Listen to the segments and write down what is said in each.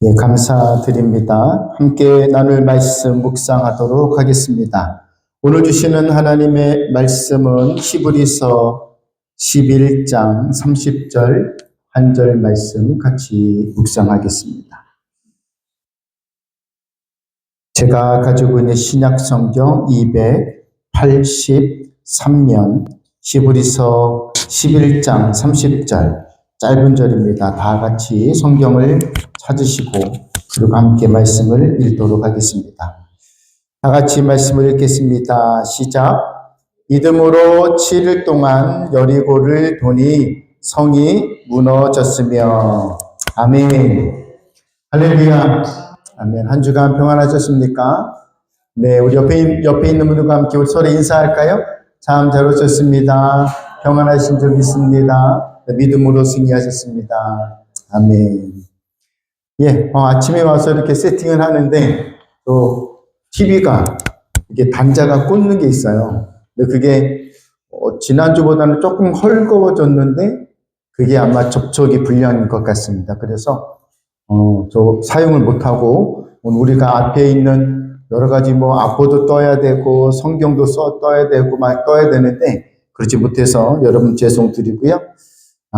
예, 감사드립니다. 함께 나눌 말씀 묵상하도록 하겠습니다. 오늘 주시는 하나님의 말씀은 히브리서 11장 30절 한 절 말씀 같이 묵상하겠습니다. 제가 가지고 있는 신약 성경 283면 히브리서 11장 30절 짧은 절입니다. 다 같이 성경을 찾으시고 그리고 함께 말씀을 읽도록 하겠습니다. 다 같이 말씀을 읽겠습니다. 시작. 믿음으로 7일 동안 여리고를 도니 성이 무너졌으며. 아멘. 할렐루야. 아멘. 한 주간 평안하셨습니까? 네, 우리 옆에 있는 분들과 함께 우리 서로 인사할까요? 참 잘 오셨습니다. 평안하신 줄 믿습니다. 믿음으로 승리하셨습니다. 아멘. 예, 아침에 와서 이렇게 세팅을 하는데, 또, TV가, 이게 단자가 꽂는 게 있어요. 근데 그게, 지난주보다는 조금 헐거워졌는데, 그게 아마 접촉이 불량인 것 같습니다. 그래서, 저 사용을 못하고, 우리가 앞에 있는 여러 가지 악보도 떠야 되고, 성경도 떠야 되고, 막 떠야 되는데, 그렇지 못해서 여러분 죄송드리고요.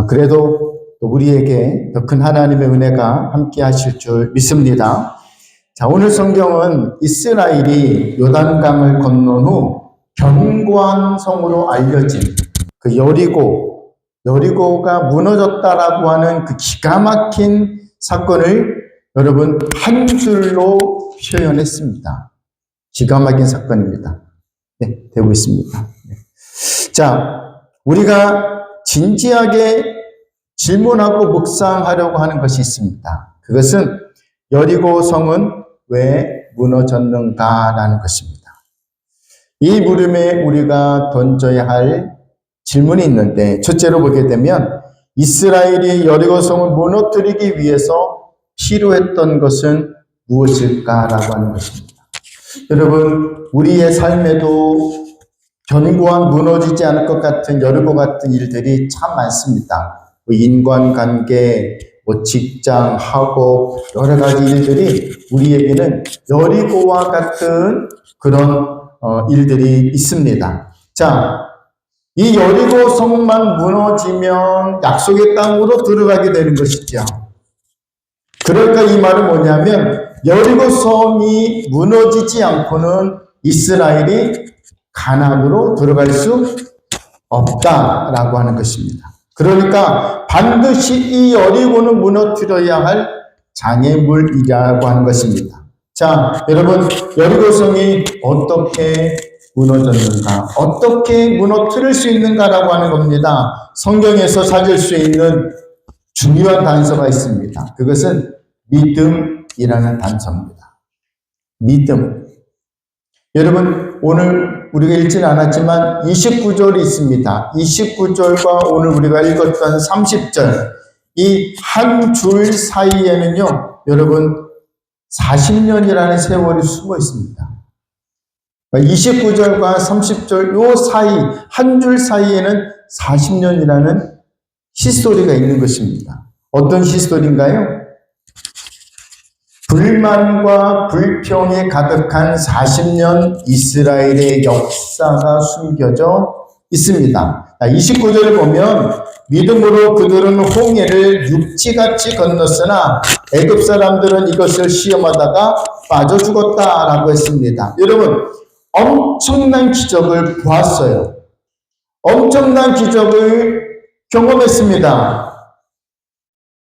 그래도 우리에게 더 큰 하나님의 은혜가 함께 하실 줄 믿습니다. 자, 오늘 성경은 이스라엘이 요단강을 건넌 후 견고한 성으로 알려진 그 여리고가 무너졌다라고 하는 그 기가 막힌 사건을 여러분 한 줄로 표현했습니다. 기가 막힌 사건입니다. 네, 되고 있습니다. 네. 자, 우리가 진지하게 질문하고 묵상하려고 하는 것이 있습니다. 그것은 여리고 성은 왜 무너졌는가라는 것입니다. 이 물음에 우리가 던져야 할 질문이 있는데, 첫째로 보게 되면 이스라엘이 여리고 성을 무너뜨리기 위해서 필요했던 것은 무엇일까라고 하는 것입니다. 여러분, 우리의 삶에도 견고한 무너지지 않을 것 같은 여리고 같은 일들이 참 많습니다. 인간관계, 직장, 학업, 여러 가지 일들이 우리에게는 여리고와 같은 그런 일들이 있습니다. 자, 이 여리고 성만 무너지면 약속의 땅으로 들어가게 되는 것이죠. 그러니까 이 말은 뭐냐면 여리고 성이 무너지지 않고는 이스라엘이 가나안으로 들어갈 수 없다라고 하는 것입니다. 그러니까 반드시 이 여리고는 무너뜨려야 할 장애물이라고 하는 것입니다. 자, 여러분, 여리고 성이 어떻게 무너졌는가, 어떻게 무너뜨릴 수 있는가라고 하는 겁니다. 성경에서 찾을 수 있는 중요한 단서가 있습니다. 그것은 믿음이라는 단서입니다. 믿음. 여러분, 오늘 우리가 읽지는 않았지만 29절이 있습니다. 29절과 오늘 우리가 읽었던 30절, 이 한 줄 사이에는요, 여러분, 40년이라는 세월이 숨어 있습니다. 29절과 30절 요 사이, 한 줄 사이에는 40년이라는 히스토리가 있는 것입니다. 어떤 히스토리인가요? 불만과 불평이 가득한 40년 이스라엘의 역사가 숨겨져 있습니다. 29절을 보면 믿음으로 그들은 홍해를 육지같이 건넜으나 애굽 사람들은 이것을 시험하다가 빠져 죽었다라고 했습니다. 여러분, 엄청난 기적을 보았어요. 엄청난 기적을 경험했습니다.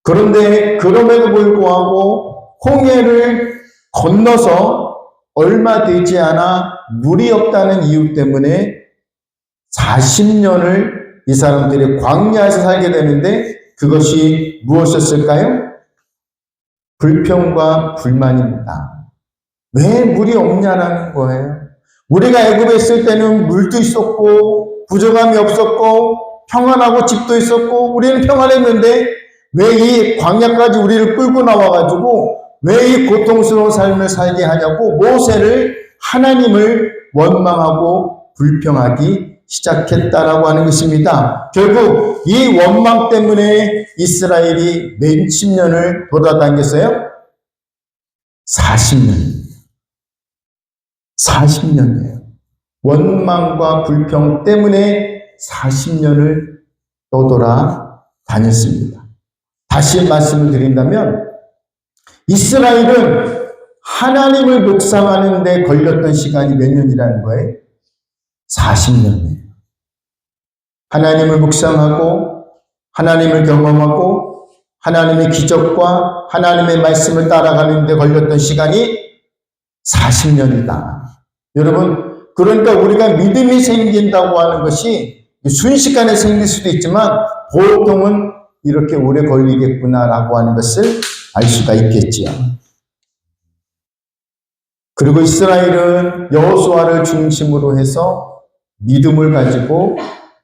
그런데 그럼에도 불구하고 홍해를 건너서 얼마 되지 않아 물이 없다는 이유 때문에 40년을 이 사람들이 광야에서 살게 되는데 그것이 무엇이었을까요? 불평과 불만입니다. 왜 물이 없냐라는 거예요. 우리가 애굽에 있을 때는 물도 있었고 부족함이 없었고 평안하고 집도 있었고 우리는 평안했는데 왜 이 광야까지 우리를 끌고 나와가지고 왜 이 고통스러운 삶을 살게 하냐고 모세를 하나님을 원망하고 불평하기 시작했다라고 하는 것입니다. 결국 이 원망 때문에 이스라엘이 몇십 년을 돌아다녔어요? 40년. 40년이에요. 원망과 불평 때문에 40년을 떠돌아 다녔습니다. 다시 말씀을 드린다면 이스라엘은 하나님을 묵상하는 데 걸렸던 시간이 몇 년이라는 거예요? 40년이에요. 하나님을 묵상하고 하나님을 경험하고 하나님의 기적과 하나님의 말씀을 따라가는 데 걸렸던 시간이 40년이다. 여러분, 그러니까 우리가 믿음이 생긴다고 하는 것이 순식간에 생길 수도 있지만 보통은 이렇게 오래 걸리겠구나라고 하는 것을 알 수가 있겠지요. 그리고 이스라엘은 여호수아를 중심으로 해서 믿음을 가지고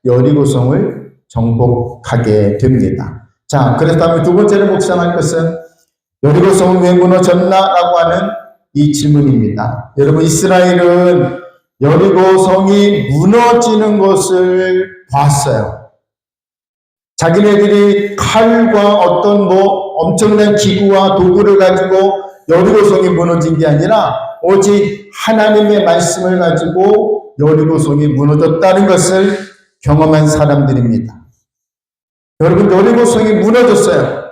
여리고성을 정복하게 됩니다. 자, 그렇다면 두 번째로 묵상할 것은 여리고성은 왜 무너졌나라고 하는 이 질문입니다. 여러분, 이스라엘은 여리고성이 무너지는 것을 봤어요. 자기네들이 칼과 어떤 엄청난 기구와 도구를 가지고 여리고성이 무너진 게 아니라 오직 하나님의 말씀을 가지고 여리고성이 무너졌다는 것을 경험한 사람들입니다. 여러분, 여리고성이 무너졌어요.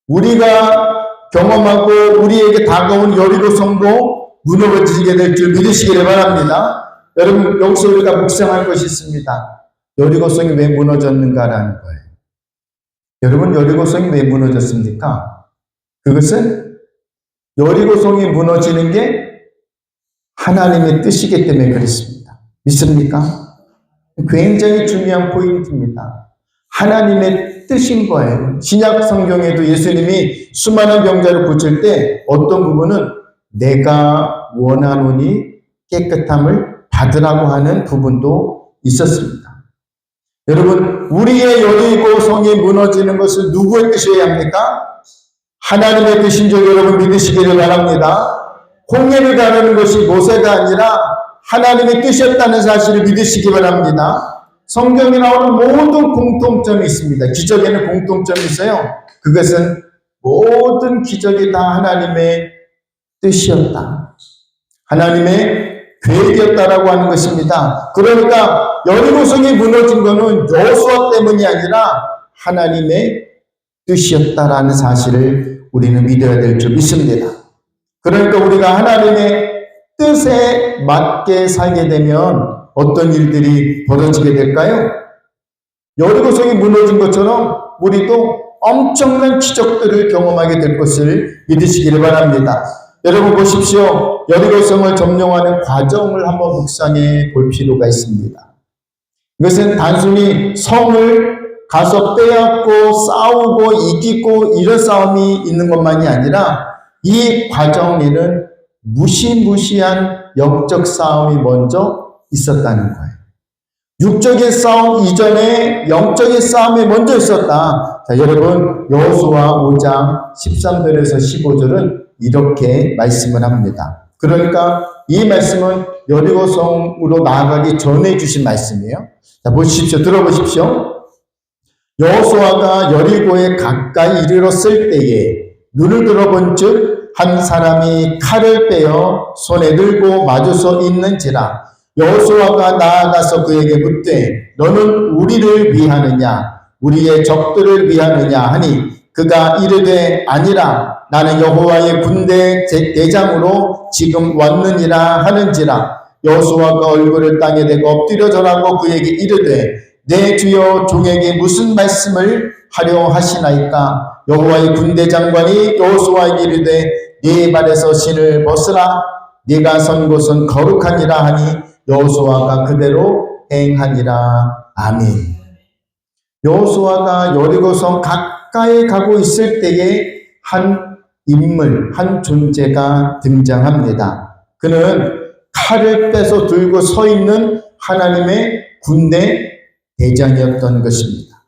우리가 경험하고 우리에게 다가온 여리고성도 무너지게 될 줄 믿으시기를 바랍니다. 여러분, 여기서 우리가 묵상할 것이 있습니다. 여리고성이 왜 무너졌는가라는 거예요. 여러분, 여리고성이 왜 무너졌습니까? 그것은 여리고성이 무너지는 게 하나님의 뜻이기 때문에 그렇습니다. 믿습니까? 굉장히 중요한 포인트입니다. 하나님의 뜻인 거예요. 신약 성경에도 예수님이 수많은 병자를 고칠 때 어떤 부분은 내가 원하노니 깨끗함을 받으라고 하는 부분도 있었습니다. 여러분, 우리의 여리고성이 무너지는 것을 누구의 뜻이어야 합니까? 하나님의 뜻인 줄 여러분 믿으시기를 바랍니다. 홍해를 가르는 것이 모세가 아니라 하나님의 뜻이었다는 사실을 믿으시기 바랍니다. 성경에 나오는 모든 공통점이 있습니다. 기적에는 공통점이 있어요. 그것은 모든 기적이 다 하나님의 뜻이었다. 하나님의 계획이었다라고 하는 것입니다. 그러니까 여리고성이 무너진 것은 여호수아 때문이 아니라 하나님의 뜻이었다라는 사실을 우리는 믿어야 될 줄 믿습니다. 그러니까 우리가 하나님의 뜻에 맞게 살게 되면 어떤 일들이 벌어지게 될까요? 여리고성이 무너진 것처럼 우리도 엄청난 기적들을 경험하게 될 것을 믿으시기를 바랍니다. 여러분 보십시오. 여리고성을 점령하는 과정을 한번 묵상해 볼 필요가 있습니다. 이것은 단순히 성을 가서 빼앗고 싸우고 이기고 이런 싸움이 있는 것만이 아니라 이 과정에는 무시무시한 영적 싸움이 먼저 있었다는 거예요. 육적인 싸움 이전에 영적인 싸움이 먼저 있었다. 자, 여러분, 여호수아 5장 13절에서 15절은 이렇게 말씀을 합니다. 그러니까 이 말씀은 여리고성으로 나아가기 전에 주신 말씀이에요. 자, 보십시오. 들어보십시오. 여호수아가 여리고에 가까이 이르렀을 때에 눈을 들어본 즉 한 사람이 칼을 빼어 손에 들고 마주서 있는지라. 여호수아가 나아가서 그에게 묻되 너는 우리를 위하느냐 우리의 적들을 위하느냐 하니 그가 이르되 아니라 나는 여호와의 군대 대장으로 지금 왔느니라 하는지라. 여호수아가 얼굴을 땅에 대고 엎드려 절하고 그에게 이르되 내 주여 종에게 무슨 말씀을 하려 하시나이까. 여호와의 군대 장관이 여호수아에게 이르되 네 발에서 신을 벗으라. 네가 선 곳은 거룩하니라 하니 여호수아가 그대로 행하니라. 아멘. 여호수아가 여리고성 가까이 가고 있을 때에 한 인물, 한 존재가 등장합니다. 그는 칼을 빼서 들고 서 있는 하나님의 군대 대장이었던 것입니다.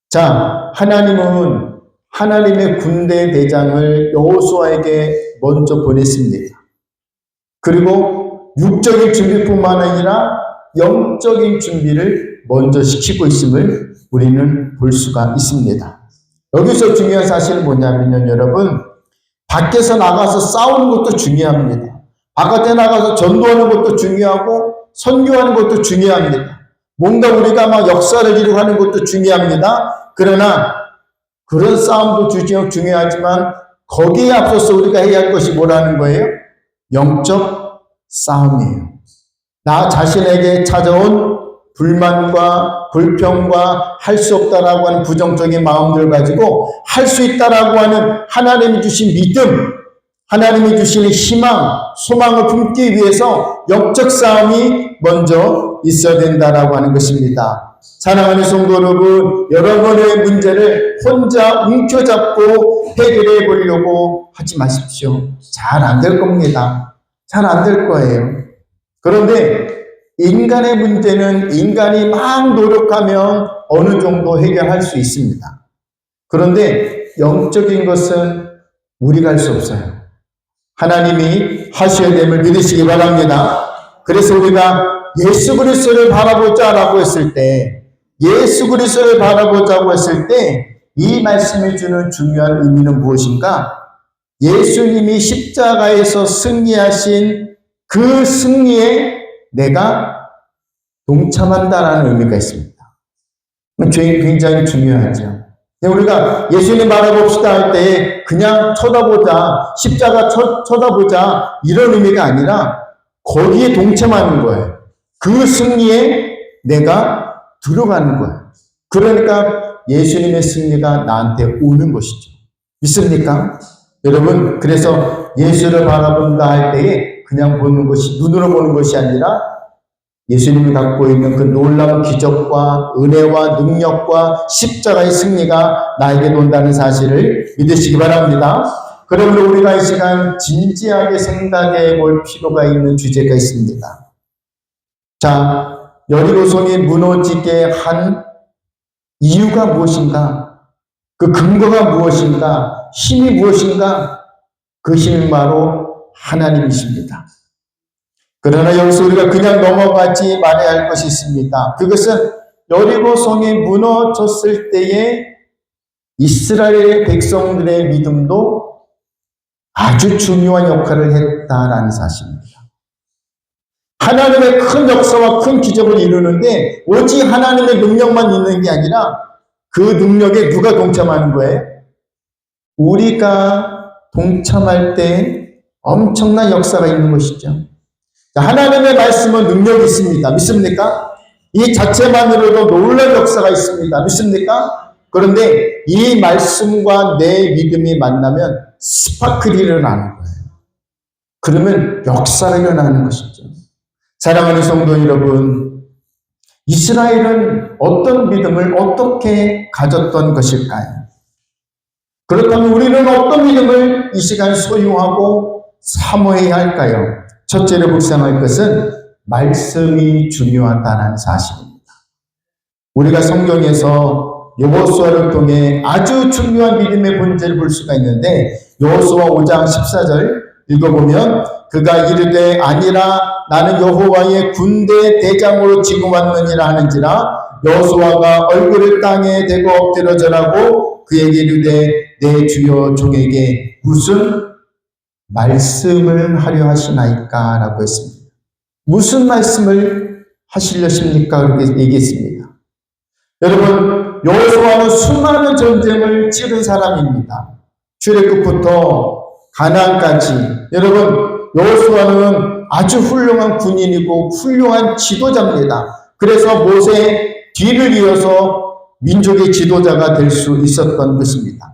자, 하나님은 하나님의 군대 대장을 여호수아에게 먼저 보냈습니다. 그리고 육적인 준비뿐만 아니라 영적인 준비를 먼저 시키고 있음을 우리는 볼 수가 있습니다. 여기서 중요한 사실은 뭐냐면요, 여러분, 밖에서 나가서 싸우는 것도 중요합니다. 바깥에 나가서 전도하는 것도 중요하고 선교하는 것도 중요합니다. 뭔가 우리가 막 역사를 이루고 하는 것도 중요합니다. 그러나 그런 싸움도 중요하지만 거기에 앞서서 우리가 해야 할 것이 뭐라는 거예요? 영적 싸움이에요. 나 자신에게 찾아온 불만과 불평과 할 수 없다라고 하는 부정적인 마음들을 가지고 할 수 있다라고 하는 하나님이 주신 믿음, 하나님이 주시는 희망, 소망을 품기 위해서 영적 싸움이 먼저 있어야 된다라고 하는 것입니다. 사랑하는 성도 여러분, 여러분의 문제를 혼자 움켜잡고 해결해 보려고 하지 마십시오. 잘 안 될 겁니다. 잘 안 될 거예요. 그런데 인간의 문제는 인간이 막 노력하면 어느 정도 해결할 수 있습니다. 그런데 영적인 것은 우리가 할 수 없어요. 하나님이 하셔야 됨을 믿으시기 바랍니다. 그래서 우리가 예수 그리스도를 바라보자라고 했을 때, 예수 그리스도를 바라보자고 했을 때 이 말씀이 주는 중요한 의미는 무엇인가? 예수님이 십자가에서 승리하신 그 승리에 내가 동참한다라는 의미가 있습니다. 굉장히 중요하죠. 우리가 예수님 바라봅시다 할 때 그냥 쳐다보자, 십자가 쳐다보자 이런 의미가 아니라 거기에 동참하는 거예요. 그 승리에 내가 들어가는 거예요. 그러니까 예수님의 승리가 나한테 오는 것이죠. 믿습니까? 여러분, 그래서 예수를 바라본다 할 때에 그냥 보는 것이, 눈으로 보는 것이 아니라 예수님이 갖고 있는 그 놀라운 기적과 은혜와 능력과 십자가의 승리가 나에게 온다는 사실을 믿으시기 바랍니다. 그러므로 우리가 이 시간 진지하게 생각해 볼 필요가 있는 주제가 있습니다. 자, 여리고성이 무너지게 한 이유가 무엇인가? 그 근거가 무엇인가? 힘이 무엇인가? 그 힘은 바로 하나님이십니다. 그러나 여기서 우리가 그냥 넘어가지 말아야 할 것이 있습니다. 그것은 여리고성이 무너졌을 때에 이스라엘 백성들의 믿음도 아주 중요한 역할을 했다라는 사실입니다. 하나님의 큰 역사와 큰 기적을 이루는데 오직 하나님의 능력만 있는 게 아니라 그 능력에 누가 동참하는 거예요? 우리가 동참할 때 엄청난 역사가 있는 것이죠. 하나님의 말씀은 능력이 있습니다. 믿습니까? 이 자체만으로도 놀라운 역사가 있습니다. 믿습니까? 그런데 이 말씀과 내 믿음이 만나면 스파클이 일어나는 거예요. 그러면 역사가 일어나는 것이죠. 사랑하는 성도 여러분, 이스라엘은 어떤 믿음을 어떻게 가졌던 것일까요? 그렇다면 우리는 어떤 믿음을 이 시간 소유하고 사모해야 할까요? 첫째로 묵상할 것은 말씀이 중요하다는 사실입니다. 우리가 성경에서 여호수아를 통해 아주 중요한 믿음의 본질을 볼 수가 있는데 여호수아 5장 14절 읽어보면 그가 이르되 아니라 나는 여호와의 군대 대장으로 지금 왔느니라 하는지라 여호수아가 얼굴을 땅에 대고 엎드려 절하고 그에게 이르되 내 주여 종에게 무슨 말씀을 하려 하시나이까? 라고 했습니다. 무슨 말씀을 하시려십니까? 그렇게 얘기했습니다. 여러분, 여호수아는 수많은 전쟁을 치른 사람입니다. 출애굽부터 가나안까지. 여러분, 여호수아는 아주 훌륭한 군인이고 훌륭한 지도자입니다. 그래서 모세의 뒤를 이어서 민족의 지도자가 될 수 있었던 것입니다.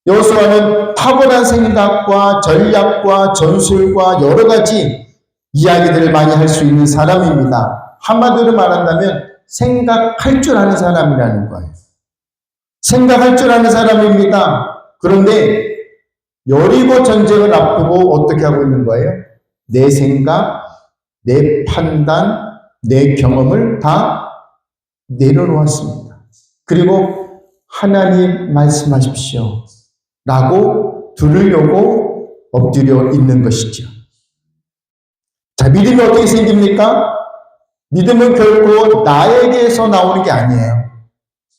여호수아는 탁월한 생각과 전략과 전술과 여러 가지 이야기들을 많이 할 수 있는 사람입니다. 한마디로 말한다면 생각할 줄 아는 사람이라는 거예요. 생각할 줄 아는 사람입니다. 그런데 여리고 전쟁을 앞두고 어떻게 하고 있는 거예요? 내 생각, 내 판단, 내 경험을 다 내려놓았습니다. 그리고 하나님 말씀하십시오 라고 들으려고 엎드려 있는 것이죠. 자, 믿음이 어떻게 생깁니까? 믿음은 결코 나에게서 나오는 게 아니에요.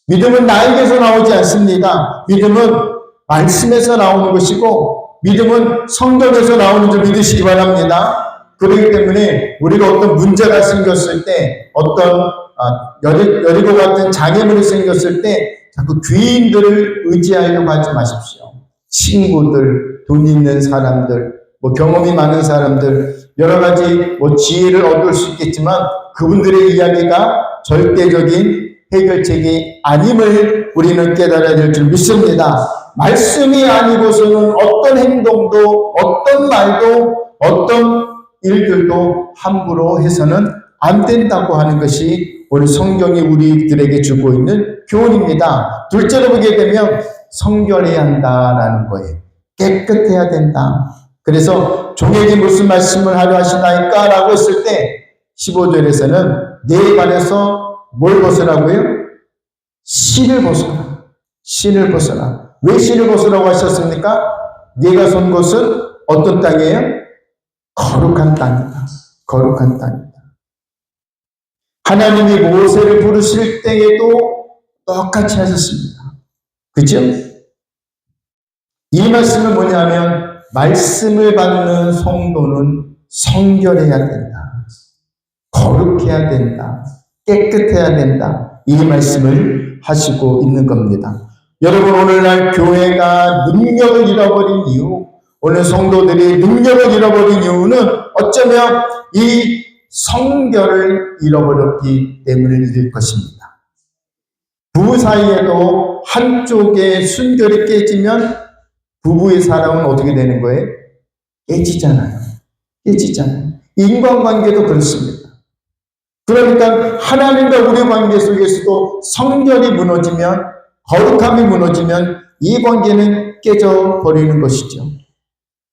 믿음은 나에게서 나오지 않습니다. 믿음은 말씀에서 나오는 것이고 믿음은 성경에서 나오는 줄 믿으시기 바랍니다. 그렇기 때문에 우리가 어떤 문제가 생겼을 때, 어떤 여리고 같은 장애물이 생겼을 때 자꾸 귀인들을 의지하려고 하지 마십시오. 친구들, 돈 있는 사람들, 경험이 많은 사람들, 여러 가지 지혜를 얻을 수 있겠지만 그분들의 이야기가 절대적인 해결책이 아님을 우리는 깨달아야 될 줄 믿습니다. 말씀이 아니고서는 어떤 행동도, 어떤 말도, 어떤 일들도 함부로 해서는 안 된다고 하는 것이 오늘 성경이 우리들에게 주고 있는 교훈입니다. 둘째로 보게 되면 성결해야 한다라는 거예요. 깨끗해야 된다. 그래서 종에게 무슨 말씀을 하려 하시나이까? 라고 했을 때 15절에서는 내 발에서 뭘 벗으라고요? 신을 벗어라. 신을 벗어라. 왜 신을 벗으라고 하셨습니까? 네가 선 곳은 어떤 땅이에요? 거룩한 땅이다. 거룩한 땅이다. 하나님이 모세를 부르실 때에도 똑같이 하셨습니다. 그죠? 이 말씀은 뭐냐면 말씀을 받는 성도는 성결해야 된다. 거룩해야 된다. 깨끗해야 된다. 이 말씀을 하시고 있는 겁니다. 여러분, 오늘날 교회가 능력을 잃어버린 이유, 오늘 성도들이 능력을 잃어버린 이유는 어쩌면 이 성결을 잃어버렸기 때문일 것입니다. 부부 사이에도 한쪽의 순결이 깨지면 부부의 사랑은 어떻게 되는 거예요? 깨지잖아요. 깨지잖아요. 인간관계도 그렇습니다. 그러니까 하나님과 우리 관계 속에서도 성결이 무너지면, 거룩함이 무너지면 이 관계는 깨져버리는 것이죠.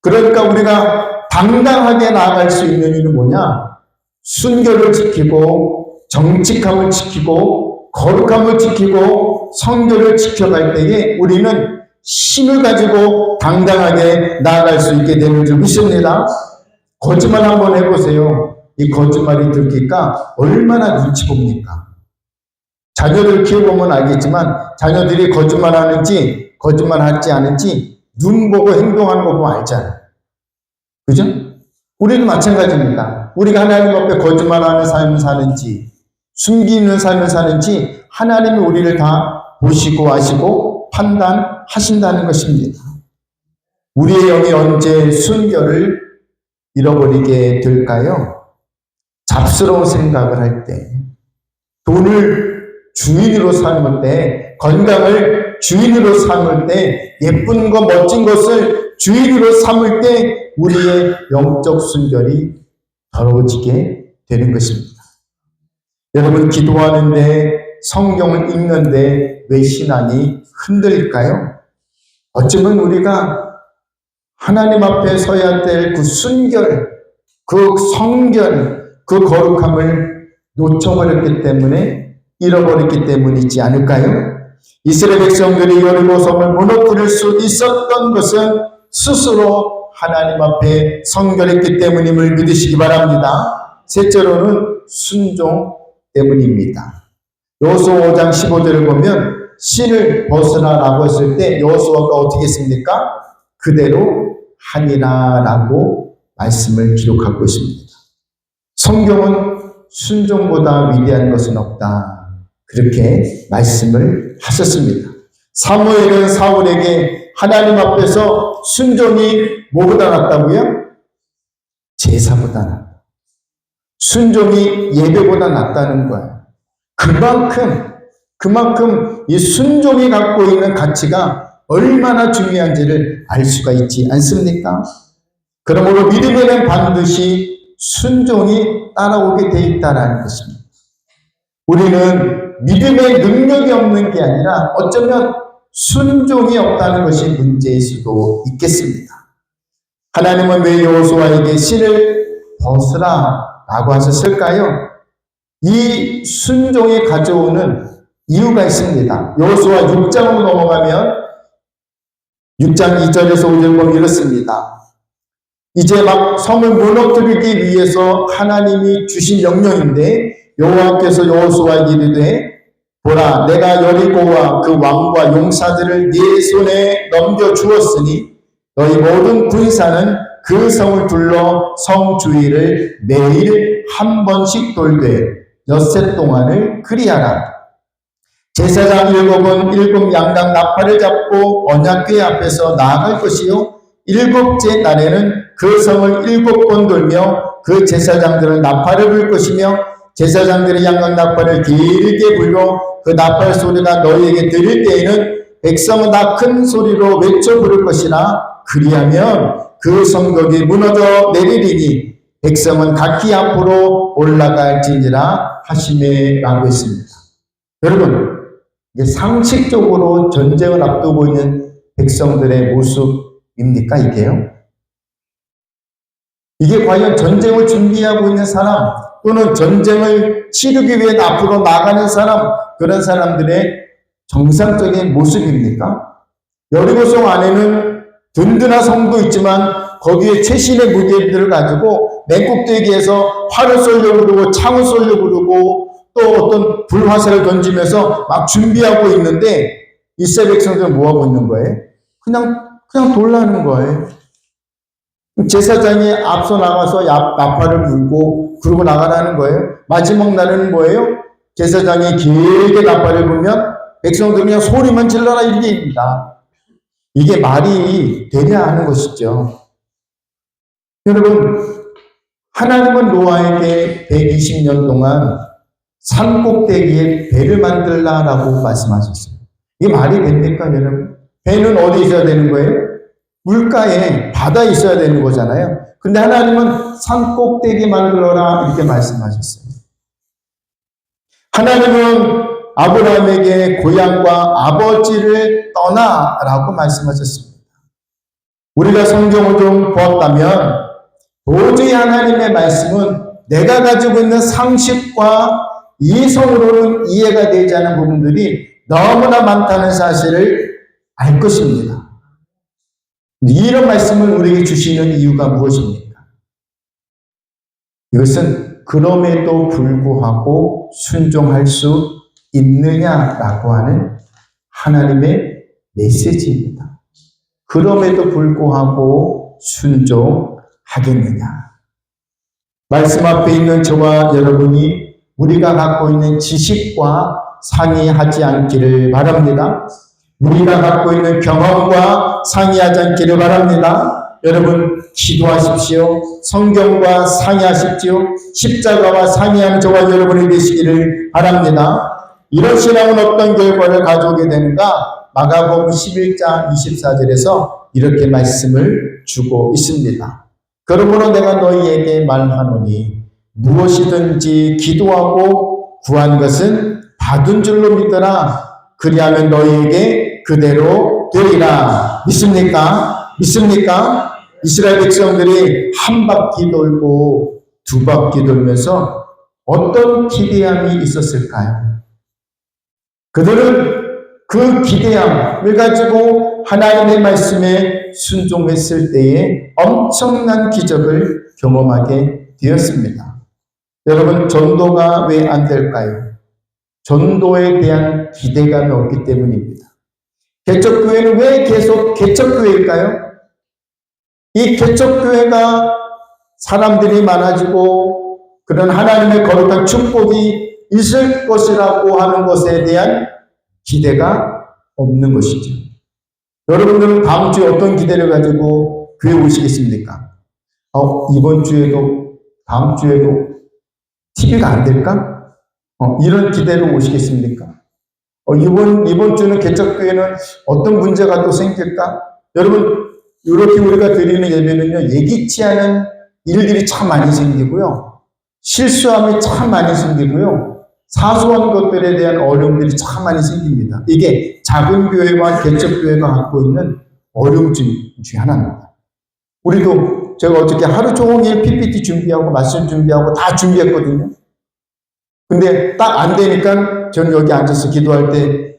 그러니까 우리가 당당하게 나아갈 수 있는 일은 뭐냐? 순결을 지키고 정직함을 지키고 거룩함을 지키고 성결을 지켜갈 때에 우리는 힘을 가지고 당당하게 나아갈 수 있게 되는 줄 믿습니다. 거짓말 한번 해보세요. 이 거짓말이 들킬까? 얼마나 눈치 봅니까? 자녀들 키워보면 알겠지만 자녀들이 거짓말하는지 거짓말하지 않은지 눈 보고 행동하는 거 보면 알잖아요. 그죠? 우리는 마찬가지입니다. 우리가 하나님 앞에 거짓말하는 삶을 사는지 숨기는 삶을 사는지 하나님이 우리를 다 보시고 아시고 판단하신다는 것입니다. 우리의 영이 언제 순결을 잃어버리게 될까요? 잡스러운 생각을 할 때, 돈을 주인으로 삼을 때, 건강을 주인으로 삼을 때, 예쁜 것, 멋진 것을 주인으로 삼을 때 우리의 영적 순결이 더러워지게 되는 것입니다. 여러분, 기도하는데 성경을 읽는데 왜 신앙이 흔들릴까요? 어쩌면 우리가 하나님 앞에 서야 될 그 순결, 그 성결, 그 거룩함을 놓쳐버렸기 때문에, 잃어버렸기 때문이지 않을까요? 이스라엘 백성들이 여리고 성을 무너뜨릴 수 있었던 것은 스스로 하나님 앞에 성결했기 때문임을 믿으시기 바랍니다. 셋째로는 순종 때문입니다. 여호수아 5장 15절을 보면 신을 벗으라라고 했을 때 여호수아가 어떻게 했습니까? 그대로 하니라라고 말씀을 기록하고 있습니다. 성경은 순종보다 위대한 것은 없다. 그렇게 말씀을 하셨습니다. 사무엘은 사울에게 하나님 앞에서 순종이 뭐보다 낫다고요? 제사보다 낫다. 순종이 예배보다 낫다는 거예요. 그만큼 이 순종이 갖고 있는 가치가 얼마나 중요한지를 알 수가 있지 않습니까? 그러므로 믿음에는 반드시 순종이 따라오게 돼 있다는 것입니다. 우리는 믿음의 능력이 없는 게 아니라 어쩌면 순종이 없다는 것이 문제일 수도 있겠습니다. 하나님은 왜 여호수아에게 신을 벗으라 라고 하셨을까요? 이 순종이 가져오는 이유가 있습니다. 여호수아 6장으로 넘어가면 6장 2절에서 5절 보면 이렇습니다. 이제 막 성을 무너뜨리기 위해서 하나님이 주신 명령인데 여호와께서 여호수아에게 이르되 보라 내가 여리고와 그 왕과 용사들을 네 손에 넘겨 주었으니 너희 모든 군사는 그 성을 둘러 성 주위를 매일 한 번씩 돌되 엿새 동안을 그리하라. 제사장 7은 7 양당 나팔을 잡고 언약궤 앞에서 나아갈 것이요 7째 날에는 그 성을 7번 돌며 그 제사장들은 나팔을 불 것이며 제사장들의 양각 나팔을 길게 불러 그 나팔 소리가 너희에게 들릴 때에는 백성은 다 큰 소리로 외쳐 부를 것이나 그리하면 그 성벽이 무너져 내리리니 백성은 각기 앞으로 올라갈지니라 하시매 라고 했습니다. 여러분, 이게 상식적으로 전쟁을 앞두고 있는 백성들의 모습입니까, 이게요? 이게 과연 전쟁을 준비하고 있는 사람 또는 전쟁을 치르기 위해 앞으로 나가는 사람, 그런 사람들의 정상적인 모습입니까? 여리고성 안에는 든든한 성도 있지만 거기에 최신의 무기들을 가지고 맨꼭대기에서 활을 쏘려고 그러고 창을 쏘려고 그러고 또 어떤 불화살을 던지면서 막 준비하고 있는데 이스라엘 백성들은 뭐하고 있는 거예요? 그냥 돌라는 거예요. 제사장이 앞서 나가서 나팔을 불고 그러고 나가라는 거예요. 마지막 날은 뭐예요? 제사장이 길게 나팔을 불면 백성들은 그냥 소리만 질러라 이게입니다. 이게 말이 되냐 하는 것이죠. 여러분, 하나님은 노아에게 120년 동안 산 꼭대기에 배를 만들라라고 말씀하셨어요. 이게 말이 됩니까, 여러분? 배는 어디 있어야 되는 거예요? 물가에, 바다에 있어야 되는 거잖아요. 근데 하나님은 산 꼭대기 만들어라 이렇게 말씀하셨어요. 하나님은 아브라함에게 고향과 아버지를 떠나라고 말씀하셨습니다. 우리가 성경을 좀 보았다면 도저히 하나님의 말씀은 내가 가지고 있는 상식과 이성으로는 이해가 되지 않는 부분들이 너무나 많다는 사실을 알 것입니다. 이런 말씀을 우리에게 주시는 이유가 무엇입니까? 이것은 그럼에도 불구하고 순종할 수 있느냐라고 하는 하나님의 메시지입니다. 그럼에도 불구하고 순종하겠느냐. 말씀 앞에 있는 저와 여러분이 우리가 갖고 있는 지식과 상의하지 않기를 바랍니다. 우리가 갖고 있는 경험과 상의하지 않기를 바랍니다. 여러분, 기도하십시오. 성경과 상의하십시오. 십자가와 상의하는 저와 여러분이 되시기를 바랍니다. 이런 신앙은 어떤 결과를 가져오게 되는가? 마가복음 11장 24절에서 이렇게 말씀을 주고 있습니다. 그러므로 내가 너희에게 말하노니 무엇이든지 기도하고 구한 것은 받은 줄로 믿으라. 그리하면 너희에게 그대로 되리라. 믿습니까? 믿습니까? 이스라엘 백성들이 한 바퀴 돌고 두 바퀴 돌면서 어떤 기대함이 있었을까요? 그들은 그 기대함을 가지고 하나님의 말씀에 순종했을 때에 엄청난 기적을 경험하게 되었습니다. 여러분, 전도가 왜 안 될까요? 전도에 대한 기대감이 없기 때문입니다. 개척교회는 왜 계속 개척교회일까요? 이 개척교회가 사람들이 많아지고 그런 하나님의 거룩한 축복이 있을 것이라고 하는 것에 대한 기대가 없는 것이죠. 여러분들은 다음 주에 어떤 기대를 가지고 교회 오시겠습니까? 이번 주에도 다음 주에도 TV가 안 될까? 이런 기대로 오시겠습니까? 이번 주는 개척교회는 어떤 문제가 또 생길까? 여러분, 이렇게 우리가 드리는 예배는요, 예기치 않은 일들이 참 많이 생기고요, 실수함이 참 많이 생기고요, 사소한 것들에 대한 어려움들이 참 많이 생깁니다. 이게 작은 교회와 개척교회가 갖고 있는 어려움 중에 하나입니다. 우리도 제가 어저께 하루 종일 PPT 준비하고 말씀 준비하고 다 준비했거든요. 근데 딱 안 되니까 저는 여기 앉아서 기도할 때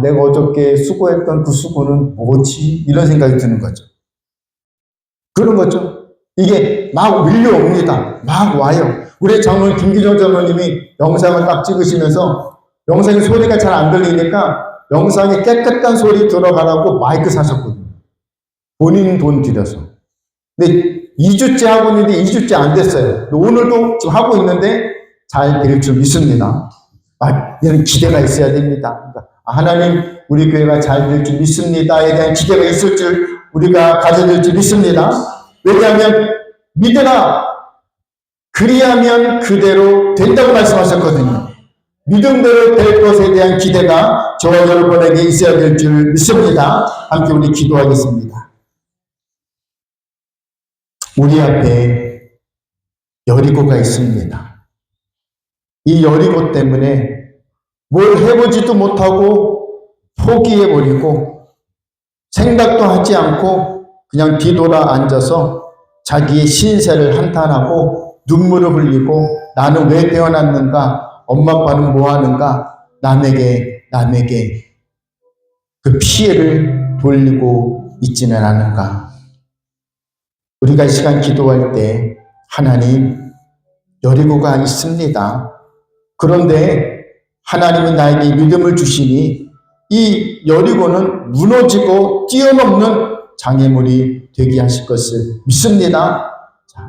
내가 어저께 수고했던 그 수고는 뭐지? 이런 생각이 드는 거죠. 그런 거죠. 이게 막 밀려옵니다. 막 와요. 우리 장로님 김기정 장로님이 영상을 딱 찍으시면서 영상에 소리가 잘 안 들리니까 영상에 깨끗한 소리 들어가라고 마이크 사셨거든요. 본인 돈 들여서. 근데 2주째 하고 있는데 2주째 안 됐어요. 오늘도 지금 하고 있는데 잘 될 줄 믿습니다. 이런 기대가 있어야 됩니다. 그러니까 하나님, 우리 교회가 잘 될 줄 믿습니다에 대한 기대가 있을 줄 우리가 가져야 줄 믿습니다. 왜냐하면 믿으라, 그리하면 그대로 된다고 말씀하셨거든요. 믿음대로 될 것에 대한 기대가 저와 여러분에게 있어야 될 줄 믿습니다. 함께 우리 기도하겠습니다. 우리 앞에 여리고가 있습니다. 이 여리고 때문에 뭘 해보지도 못하고 포기해버리고 생각도 하지 않고 그냥 뒤돌아 앉아서 자기의 신세를 한탄하고 눈물을 흘리고 나는 왜 태어났는가, 엄마 아빠는 뭐 하는가, 남에게 그 피해를 돌리고 있지는 않은가. 우리가 이 시간 기도할 때 하나님, 여리고가 있습니다. 그런데 하나님이 나에게 믿음을 주시니 이 여리고는 무너지고 뛰어넘는 장애물이 되게 하실 것을 믿습니다.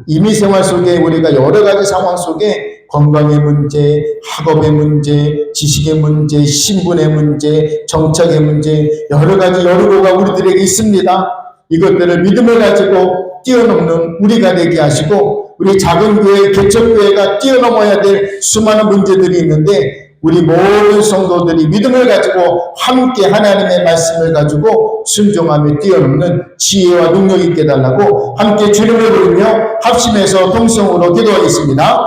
임의 생활 속에 우리가 여러 가지 상황 속에 건강의 문제, 학업의 문제, 지식의 문제, 신분의 문제, 정착의 문제, 여러 가지 여리고가 우리들에게 있습니다. 이것들을 믿음을 가지고 뛰어넘는 우리가 되게 하시고, 우리 작은 교회, 개척교회가 뛰어넘어야 될 수많은 문제들이 있는데 우리 모든 성도들이 믿음을 가지고 함께 하나님의 말씀을 가지고 순종하며 뛰어넘는 지혜와 능력이 있게 해달라고 함께 주님을 부르며 합심해서 통성으로 기도하겠습니다.